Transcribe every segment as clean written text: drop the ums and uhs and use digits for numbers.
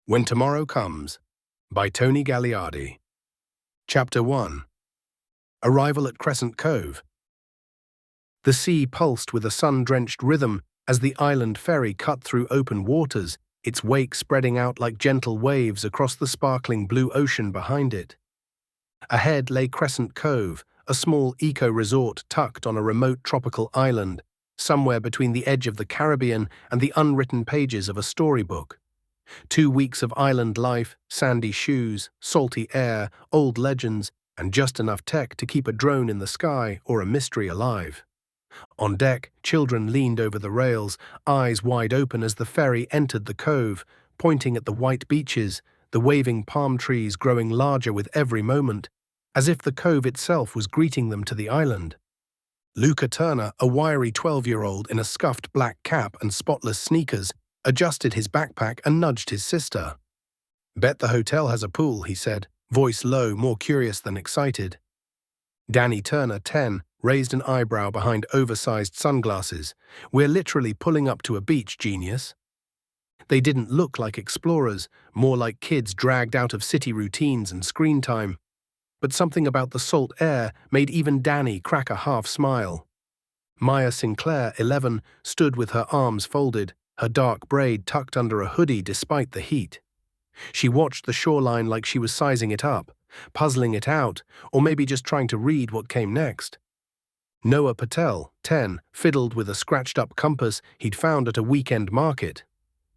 When Tomorrow Comes, by Tony Gagliardi. Chapter 1. Arrival at Crescent Cove. The sea pulsed with a sun-drenched rhythm as the island ferry cut through open waters, its wake spreading out like gentle waves across the sparkling blue ocean behind it. Ahead lay Crescent Cove, a small eco-resort tucked on a remote tropical island, somewhere between the edge of the Caribbean and the unwritten pages of a storybook. 2 weeks of island life, sandy shoes, salty air, old legends, and just enough tech to keep a drone in the sky or a mystery alive. On deck, children leaned over the rails, eyes wide open as the ferry entered the cove, pointing at the white beaches, the waving palm trees growing larger with every moment, as if the cove itself was greeting them to the island. Luca Turner, a wiry 12-year-old in a scuffed black cap and spotless sneakers, adjusted his backpack and nudged his sister. "Bet the hotel has a pool," he said, voice low, more curious than excited. Danny Turner, 10, raised an eyebrow behind oversized sunglasses. "We're literally pulling up to a beach, genius." They didn't look like explorers, more like kids dragged out of city routines and screen time. But something about the salt air made even Danny crack a half-smile. Maya Sinclair, 11, stood with her arms folded, her dark braid tucked under a hoodie despite the heat. She watched the shoreline like she was sizing it up, puzzling it out, or maybe just trying to read what came next. Noah Patel, 10, fiddled with a scratched-up compass he'd found at a weekend market.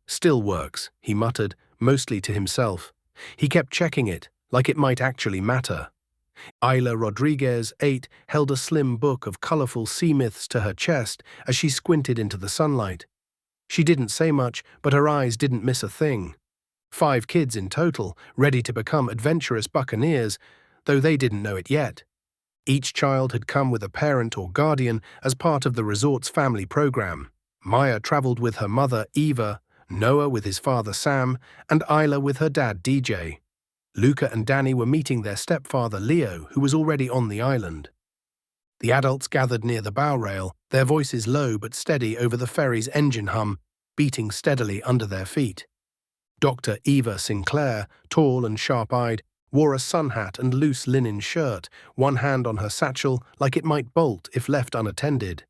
"Still works," he muttered, mostly to himself. He kept checking it, like it might actually matter. Isla Rodriguez, 8, held a slim book of colorful sea myths to her chest as she squinted into the sunlight. She didn't say much, but her eyes didn't miss a thing. 5 kids in total, ready to become adventurous buccaneers, though they didn't know it yet. Each child had come with a parent or guardian as part of the resort's family program. Maya traveled with her mother, Eva, Noah with his father, Sam, and Isla with her dad, DJ. Luca and Danny were meeting their stepfather, Leo, who was already on the island. The adults gathered near the bow rail, their voices low but steady over the ferry's engine hum, beating steadily under their feet. Dr. Eva Sinclair, tall and sharp-eyed, wore a sun hat and loose linen shirt, one hand on her satchel like it might bolt if left unattended.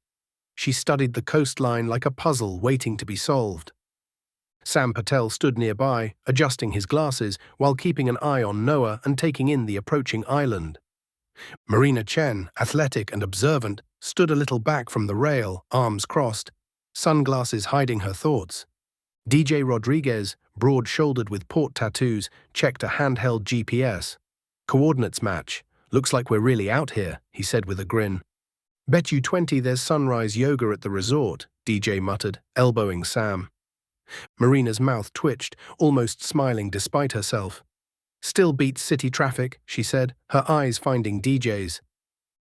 She studied the coastline like a puzzle waiting to be solved. Sam Patel stood nearby, adjusting his glasses while keeping an eye on Noah and taking in the approaching island. Marina Chen, athletic and observant, stood a little back from the rail, arms crossed, sunglasses hiding her thoughts. DJ Rodriguez, broad-shouldered with port tattoos, checked a handheld GPS. "Coordinates match. Looks like we're really out here," he said with a grin. "Bet you 20 there's sunrise yoga at the resort," DJ muttered, elbowing Sam. Marina's mouth twitched, almost smiling despite herself. "Still beats city traffic," she said, her eyes finding DJ's.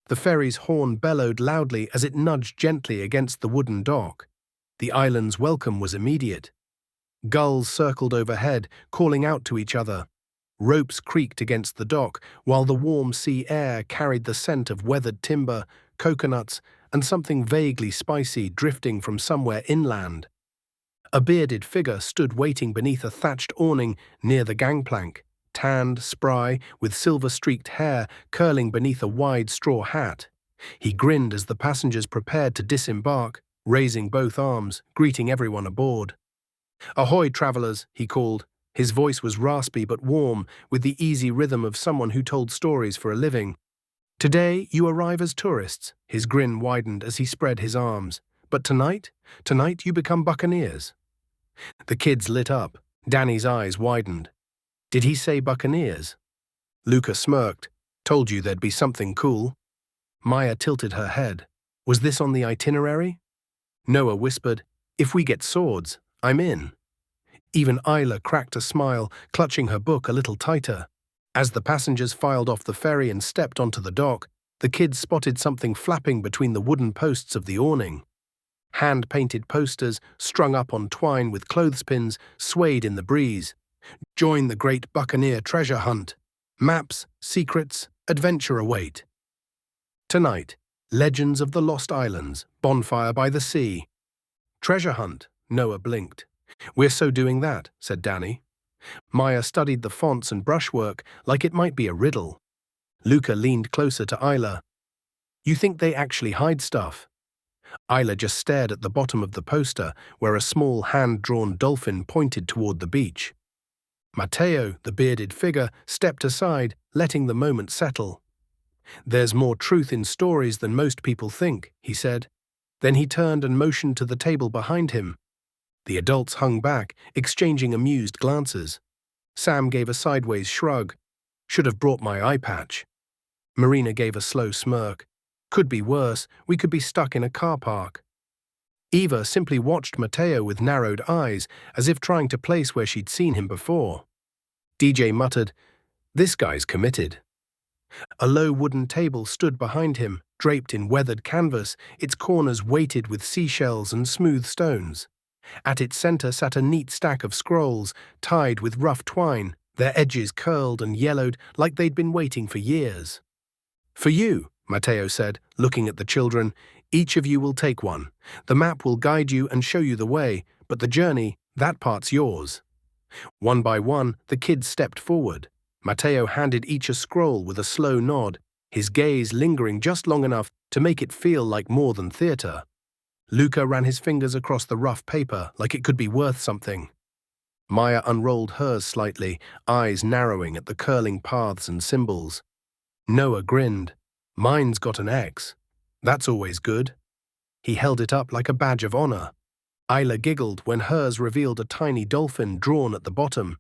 The ferry's horn bellowed loudly as it nudged gently against the wooden dock. The island's welcome was immediate. Gulls circled overhead, calling out to each other. Ropes creaked against the dock, while the warm sea air carried the scent of weathered timber, coconuts, and something vaguely spicy drifting from somewhere inland. A bearded figure stood waiting beneath a thatched awning near the gangplank, tanned, spry, with silver-streaked hair curling beneath a wide straw hat. He grinned as the passengers prepared to disembark, raising both arms, greeting everyone aboard. "Ahoy, travelers," he called. His voice was raspy but warm, with the easy rhythm of someone who told stories for a living. "Today you arrive as tourists," his grin widened as he spread his arms. "But tonight you become buccaneers." The kids lit up. Danny's eyes widened. "Did he say buccaneers?" Luca smirked. "Told you there'd be something cool." Maya tilted her head. "Was this on the itinerary?" Noah whispered, "If we get swords, I'm in." Even Isla cracked a smile, clutching her book a little tighter. As the passengers filed off the ferry and stepped onto the dock, the kids spotted something flapping between the wooden posts of the awning. Hand-painted posters, strung up on twine with clothespins, swayed in the breeze. "Join the great buccaneer treasure hunt. Maps, secrets, adventure await." Tonight, Legends of the Lost Islands, bonfire by the sea. "Treasure hunt," Noah blinked. "We're so doing that," said Danny. Maya studied the fonts and brushwork like it might be a riddle. Luca leaned closer to Isla. You think they actually hide stuff? Isla just stared at the bottom of the poster where a small hand-drawn dolphin pointed toward the beach. Matteo, the bearded figure, stepped aside, letting the moment settle. There's more truth in stories than most people think, he said. Then he turned and motioned to the table behind him. The adults hung back, exchanging amused glances. Sam gave a sideways shrug. Should have brought my eye patch. Marina gave a slow smirk. Could be worse, we could be stuck in a car park. Eva simply watched Matteo with narrowed eyes, as if trying to place where she'd seen him before. DJ muttered, "This guy's committed." A low wooden table stood behind him, draped in weathered canvas, its corners weighted with seashells and smooth stones. At its center sat a neat stack of scrolls, tied with rough twine, their edges curled and yellowed like they'd been waiting for years. "For you," Matteo said, looking at the children, "each of you will take one. The map will guide you and show you the way, but the journey, that part's yours." One by one, the kids stepped forward. Matteo handed each a scroll with a slow nod, his gaze lingering just long enough to make it feel like more than theater. Luca ran his fingers across the rough paper like it could be worth something. Maya unrolled hers slightly, eyes narrowing at the curling paths and symbols. Noah grinned. "Mine's got an X. That's always good." He held it up like a badge of honor. Isla giggled when hers revealed a tiny dolphin drawn at the bottom.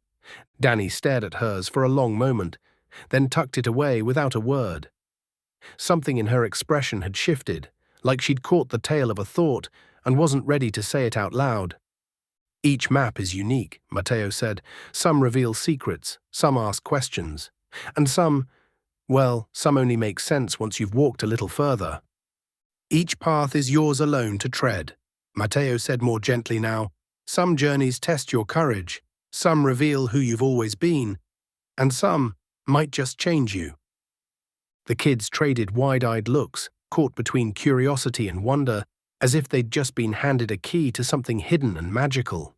Danny stared at hers for a long moment, then tucked it away without a word. Something in her expression had shifted, like she'd caught the tail of a thought and wasn't ready to say it out loud. "Each map is unique," Matteo said. "Some reveal secrets, some ask questions, and some only make sense once you've walked a little further. Each path is yours alone to tread," Matteo said more gently now. "Some journeys test your courage, some reveal who you've always been, and some might just change you." The kids traded wide-eyed looks, caught between curiosity and wonder, as if they'd just been handed a key to something hidden and magical.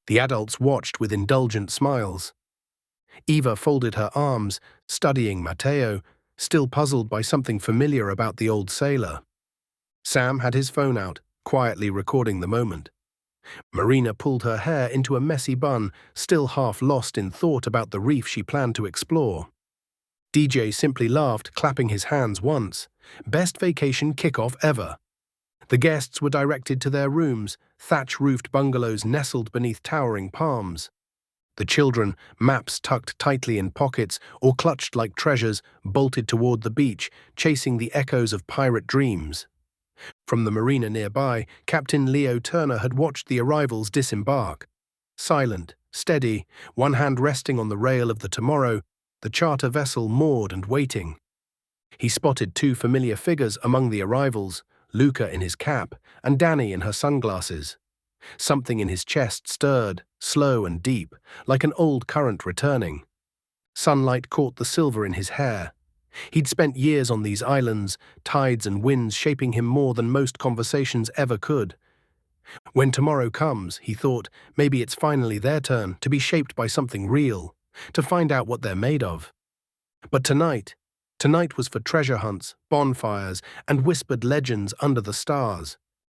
The adults watched with indulgent smiles. Eva folded her arms, studying Matteo, still puzzled by something familiar about the old sailor. Sam had his phone out, quietly recording the moment. Marina pulled her hair into a messy bun, still half lost in thought about the reef she planned to explore. DJ simply laughed, clapping his hands once. Best vacation kickoff ever. The guests were directed to their rooms, thatch-roofed bungalows nestled beneath towering palms. The children, maps tucked tightly in pockets or clutched like treasures, bolted toward the beach, chasing the echoes of pirate dreams. From the marina nearby, Captain Leo Turner had watched the arrivals disembark. Silent, steady, one hand resting on the rail of the Tomorrow, the charter vessel moored and waiting. He spotted two familiar figures among the arrivals, Luca in his cap and Danny in her sunglasses. Something in his chest stirred, slow and deep, like an old current returning. Sunlight caught the silver in his hair. He'd spent years on these islands, tides and winds shaping him more than most conversations ever could. When tomorrow comes, he thought, maybe it's finally their turn to be shaped by something real, to find out what they're made of. But tonight was for treasure hunts, bonfires, and whispered legends under the stars.